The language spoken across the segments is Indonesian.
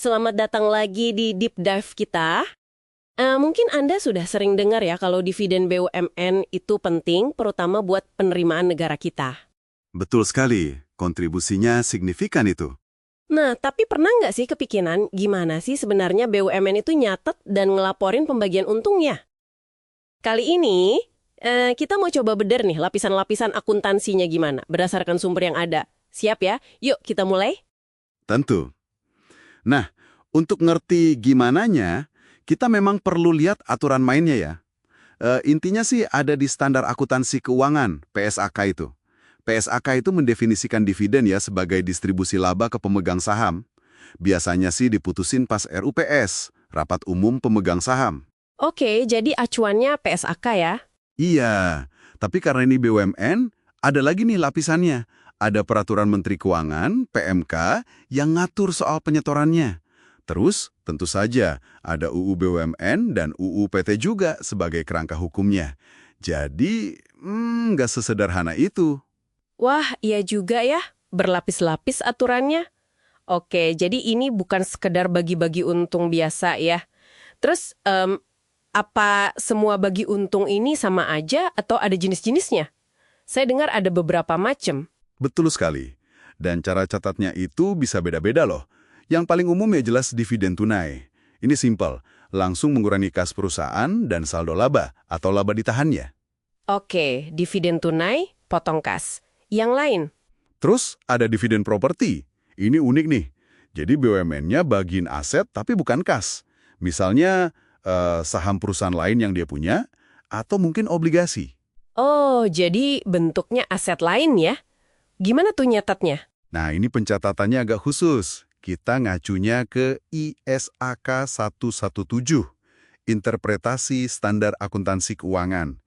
Selamat datang lagi di Deep Dive kita. Mungkin Anda sudah sering dengar ya kalau dividen BUMN itu penting, terutama buat penerimaan negara kita. Betul sekali, kontribusinya signifikan itu. Nah, tapi pernah nggak sih kepikiran gimana sih sebenarnya BUMN itu nyatet dan ngelaporin pembagian untungnya? Kali ini, kita mau coba beder nih lapisan-lapisan akuntansinya gimana, berdasarkan sumber yang ada. Siap ya? Yuk kita mulai. Tentu. Nah, untuk ngerti gimananya, kita memang perlu lihat aturan mainnya ya. Intinya sih ada di Standar Akuntansi Keuangan, PSAK itu. PSAK itu mendefinisikan dividen ya sebagai distribusi laba ke pemegang saham. Biasanya sih diputusin pas RUPS, Rapat Umum Pemegang Saham. Oke, jadi acuannya PSAK ya? Iya, tapi karena ini BUMN, ada lagi nih lapisannya. Ada Peraturan Menteri Keuangan, PMK, yang ngatur soal penyetorannya. Terus, tentu saja, ada UU BUMN dan UU PT juga sebagai kerangka hukumnya. Jadi, nggak sesederhana itu. Wah, iya juga ya, berlapis-lapis aturannya. Oke, jadi ini bukan sekedar bagi-bagi untung biasa ya. Terus, apa semua bagi untung ini sama aja atau ada jenis-jenisnya? Saya dengar ada beberapa macam. Betul sekali. Dan cara catatnya itu bisa beda-beda loh. Yang paling umum ya jelas dividen tunai. Ini simpel, langsung mengurangi kas perusahaan dan saldo laba atau laba ditahannya. Oke, dividen tunai, potong kas. Yang lain? Terus ada dividen properti. Ini unik nih. Jadi BUMN-nya bagiin aset tapi bukan kas. Misalnya saham perusahaan lain yang dia punya, atau mungkin obligasi. Oh, jadi bentuknya aset lain ya? Gimana tuh nyatetnya? Nah, ini pencatatannya agak khusus. Kita ngacunya ke ISAK 117, Interpretasi Standar Akuntansi Keuangan.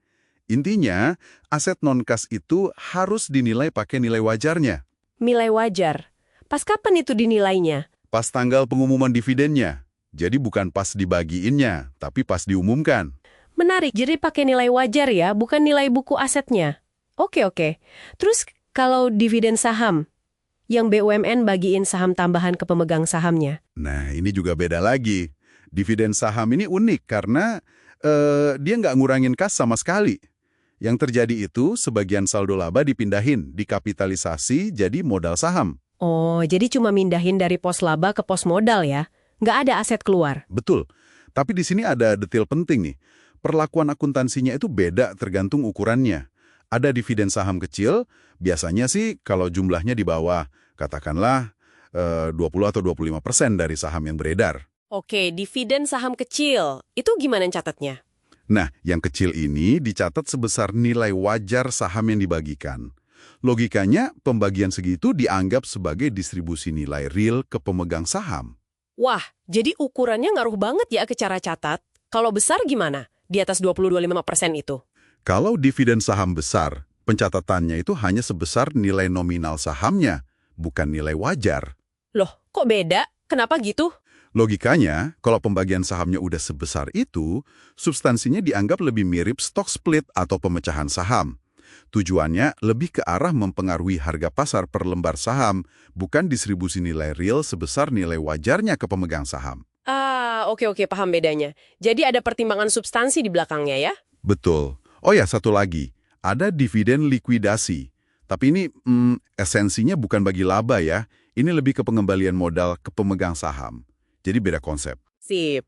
Intinya, aset non-kas itu harus dinilai pakai nilai wajarnya. Nilai wajar. Pas kapan itu dinilainya? Pas tanggal pengumuman dividennya. Jadi bukan pas dibagiinnya, tapi pas diumumkan. Menarik, jadi pakai nilai wajar ya, bukan nilai buku asetnya. Oke. Terus kalau dividen saham, yang BUMN bagiin saham tambahan ke pemegang sahamnya. Nah, ini juga beda lagi. Dividen saham ini unik karena dia nggak ngurangin kas sama sekali. Yang terjadi itu, sebagian saldo laba dipindahin, dikapitalisasi jadi modal saham. Oh, jadi cuma mindahin dari pos laba ke pos modal ya? Nggak ada aset keluar? Betul. Tapi di sini ada detail penting nih. Perlakuan akuntansinya itu beda tergantung ukurannya. Ada dividen saham kecil, biasanya sih kalau jumlahnya di bawah, katakanlah 20 atau 25% dari saham yang beredar. Oke, dividen saham kecil. Itu gimana catatnya? Nah, yang kecil ini dicatat sebesar nilai wajar saham yang dibagikan. Logikanya, pembagian segitu dianggap sebagai distribusi nilai real ke pemegang saham. Wah, jadi ukurannya ngaruh banget ya ke cara catat. Kalau besar gimana? Di atas 20-25% itu? Kalau dividen saham besar, pencatatannya itu hanya sebesar nilai nominal sahamnya, bukan nilai wajar. Loh, kok beda? Kenapa gitu? Logikanya, kalau pembagian sahamnya udah sebesar itu, substansinya dianggap lebih mirip stock split atau pemecahan saham. Tujuannya lebih ke arah mempengaruhi harga pasar per lembar saham, bukan distribusi nilai real sebesar nilai wajarnya ke pemegang saham. Oke, paham bedanya. Jadi ada pertimbangan substansi di belakangnya ya? Betul. Oh ya, satu lagi. Ada dividen likuidasi. Tapi ini esensinya bukan bagi laba ya. Ini lebih ke pengembalian modal ke pemegang saham. Jadi beda konsep. Sip.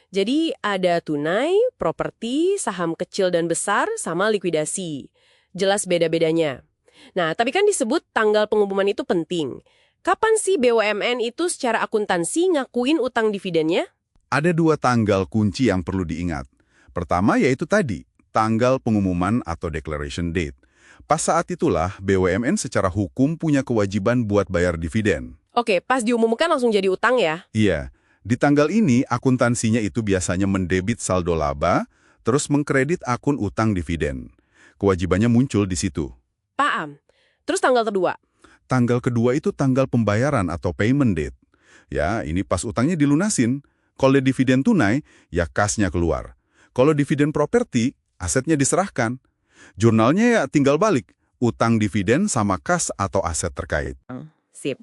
Jadi ada tunai, properti, saham kecil dan besar, sama likuidasi. Jelas beda-bedanya. Nah, tapi kan disebut tanggal pengumuman itu penting. Kapan sih BUMN itu secara akuntansi ngakuin utang dividennya? Ada dua tanggal kunci yang perlu diingat. Pertama yaitu tadi, tanggal pengumuman atau declaration date. Pas saat itulah BUMN secara hukum punya kewajiban buat bayar dividen. Oke, pas diumumkan langsung jadi utang ya? Iya, di tanggal ini akuntansinya itu biasanya mendebit saldo laba, terus mengkredit akun utang dividen. Kewajibannya muncul di situ. Paham. Terus tanggal kedua? Tanggal kedua itu tanggal pembayaran atau payment date. Ya, ini pas utangnya dilunasin. Kalau dividen tunai, ya kasnya keluar. Kalau dividen properti, asetnya diserahkan. Jurnalnya ya tinggal balik, utang dividen sama kas atau aset terkait. sip.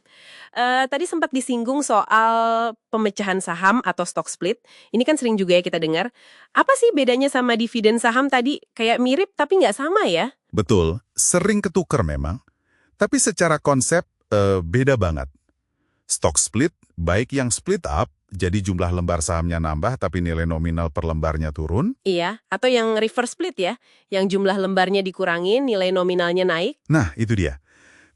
Tadi sempat disinggung soal pemecahan saham atau stock split. Ini kan sering juga ya kita dengar. Apa sih bedanya sama dividen saham tadi? Kayak mirip tapi nggak sama ya? Betul, sering ketuker memang. Tapi secara konsep, beda banget. Stock split, baik yang split up, jadi jumlah lembar sahamnya nambah tapi nilai nominal per lembarnya turun. Iya, atau yang reverse split ya, yang jumlah lembarnya dikurangin, nilai nominalnya naik. Nah, itu dia.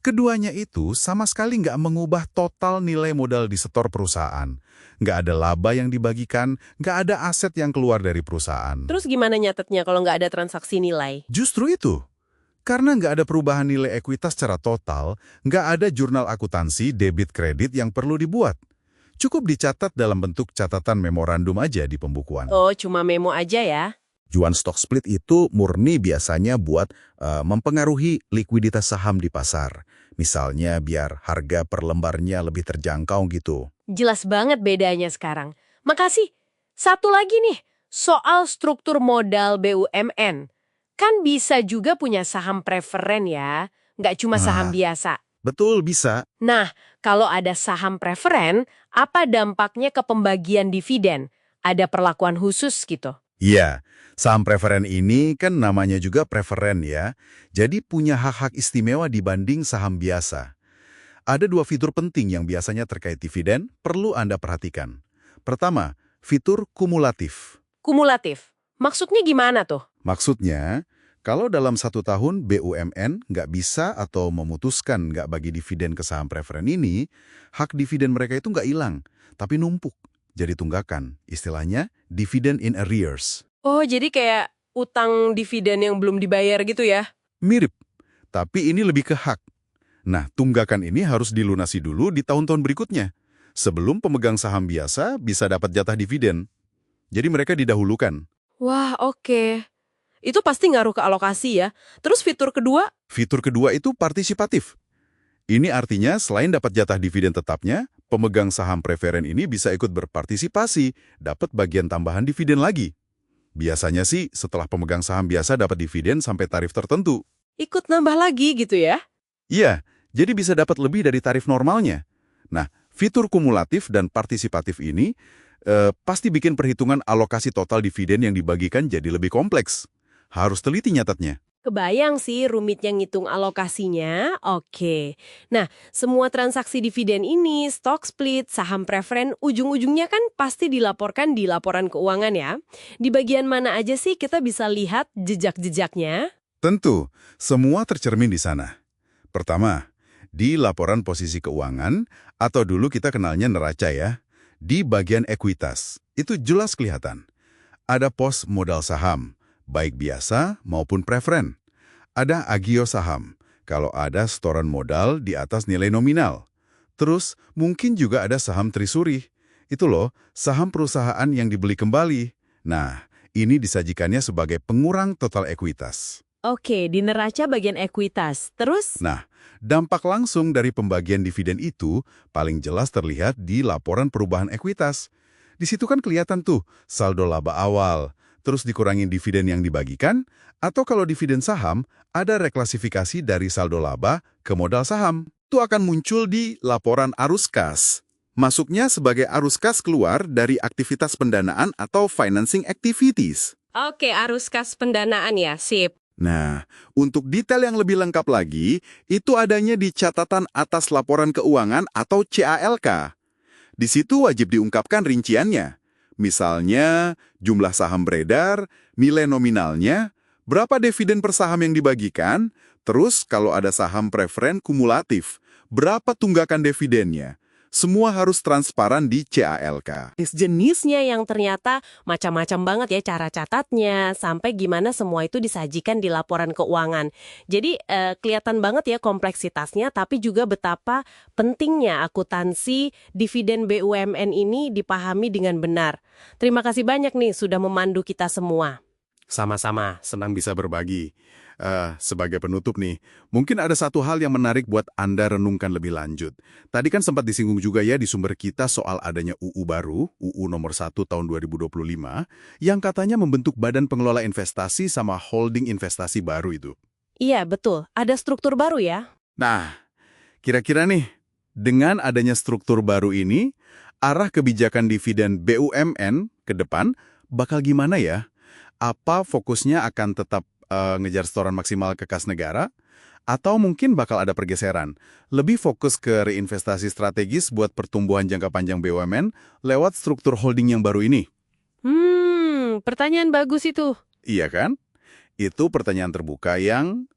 Keduanya itu sama sekali nggak mengubah total nilai modal di setor perusahaan. Nggak ada laba yang dibagikan, nggak ada aset yang keluar dari perusahaan. Terus gimana nyatetnya kalau nggak ada transaksi nilai? Justru itu. Karena nggak ada perubahan nilai ekuitas secara total, nggak ada jurnal akuntansi debit kredit yang perlu dibuat. Cukup dicatat dalam bentuk catatan memorandum aja di pembukuan. Oh, cuma memo aja ya? Tujuan stock split itu murni biasanya buat mempengaruhi likuiditas saham di pasar. Misalnya biar harga per lembarnya lebih terjangkau gitu. Jelas banget bedanya sekarang. Makasih. Satu lagi nih, soal struktur modal BUMN. Kan bisa juga punya saham preferen ya, nggak cuma saham biasa. Betul, bisa. Nah, kalau ada saham preferen, apa dampaknya ke pembagian dividen? Ada perlakuan khusus gitu? Iya, saham preferen ini kan namanya juga preferen ya. Jadi punya hak-hak istimewa dibanding saham biasa. Ada dua fitur penting yang biasanya terkait dividen perlu Anda perhatikan. Pertama, fitur kumulatif. Kumulatif. Maksudnya gimana tuh? Maksudnya, kalau dalam 1 tahun BUMN nggak bisa atau memutuskan nggak bagi dividen ke saham preferen ini, hak dividen mereka itu nggak hilang, tapi numpuk. Jadi tunggakan, istilahnya dividen in arrears. Oh, jadi kayak utang dividen yang belum dibayar gitu ya? Mirip, tapi ini lebih ke hak. Nah, tunggakan ini harus dilunasi dulu di tahun-tahun berikutnya, sebelum pemegang saham biasa bisa dapat jatah dividen. Jadi mereka didahulukan. Wah, oke. Itu pasti ngaruh ke alokasi ya. Terus fitur kedua? Fitur kedua itu partisipatif. Ini artinya selain dapat jatah dividen tetapnya, pemegang saham preferen ini bisa ikut berpartisipasi, dapat bagian tambahan dividen lagi. Biasanya sih setelah pemegang saham biasa dapat dividen sampai tarif tertentu. Ikut nambah lagi gitu ya? Iya, jadi bisa dapat lebih dari tarif normalnya. Nah, fitur kumulatif dan partisipatif ini pasti bikin perhitungan alokasi total dividen yang dibagikan jadi lebih kompleks. Harus teliti nyatetnya. Kebayang sih rumitnya ngitung alokasinya. Oke. Nah, semua transaksi dividen ini, stock split, saham preferen, ujung-ujungnya kan pasti dilaporkan di laporan keuangan ya. Di bagian mana aja sih kita bisa lihat jejak-jejaknya? Tentu, semua tercermin di sana. Pertama, di laporan posisi keuangan, atau dulu kita kenalnya neraca ya, di bagian ekuitas. Itu jelas kelihatan. Ada pos modal saham, baik biasa maupun preferen. Ada agio saham, kalau ada setoran modal di atas nilai nominal. Terus, mungkin juga ada saham trisuri. Itu loh, saham perusahaan yang dibeli kembali. Nah, ini disajikannya sebagai pengurang total ekuitas. Oke, di neraca bagian ekuitas. Terus? Nah, dampak langsung dari pembagian dividen itu paling jelas terlihat di laporan perubahan ekuitas. Di situ kan kelihatan tuh saldo laba awal, terus dikurangin dividen yang dibagikan, atau kalau dividen saham, ada reklasifikasi dari saldo laba ke modal saham. Itu akan muncul di laporan arus kas. Masuknya sebagai arus kas keluar dari aktivitas pendanaan atau financing activities. Oke, arus kas pendanaan ya, sip. Nah, untuk detail yang lebih lengkap lagi, itu adanya di catatan atas laporan keuangan atau CALK. Di situ wajib diungkapkan rinciannya. Misalnya, jumlah saham beredar, nilai nominalnya, berapa dividen per saham yang dibagikan, terus kalau ada saham preferen kumulatif, berapa tunggakan dividennya. Semua harus transparan di CALK. Jenisnya yang ternyata macam-macam banget ya cara catatnya, sampai gimana semua itu disajikan di laporan keuangan. Jadi kelihatan banget ya kompleksitasnya, tapi juga betapa pentingnya akuntansi dividen BUMN ini dipahami dengan benar. Terima kasih banyak nih sudah memandu kita semua. Sama-sama, senang bisa berbagi. Sebagai penutup nih, mungkin ada satu hal yang menarik buat Anda renungkan lebih lanjut. Tadi kan sempat disinggung juga ya di sumber kita soal adanya UU baru, UU nomor 1 tahun 2025, yang katanya membentuk badan pengelola investasi sama holding investasi baru itu. Iya, betul. Ada struktur baru ya? Nah, kira-kira nih, dengan adanya struktur baru ini, arah kebijakan dividen BUMN ke depan bakal gimana ya? Apa fokusnya akan tetap ngejar setoran maksimal ke kas negara? Atau mungkin bakal ada pergeseran, lebih fokus ke reinvestasi strategis buat pertumbuhan jangka panjang BUMN lewat struktur holding yang baru ini? Pertanyaan bagus itu. Iya kan? Itu pertanyaan terbuka yang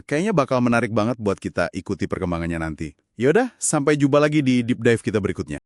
kayaknya bakal menarik banget buat kita ikuti perkembangannya nanti. Yaudah, sampai jumpa lagi di Deep Dive kita berikutnya.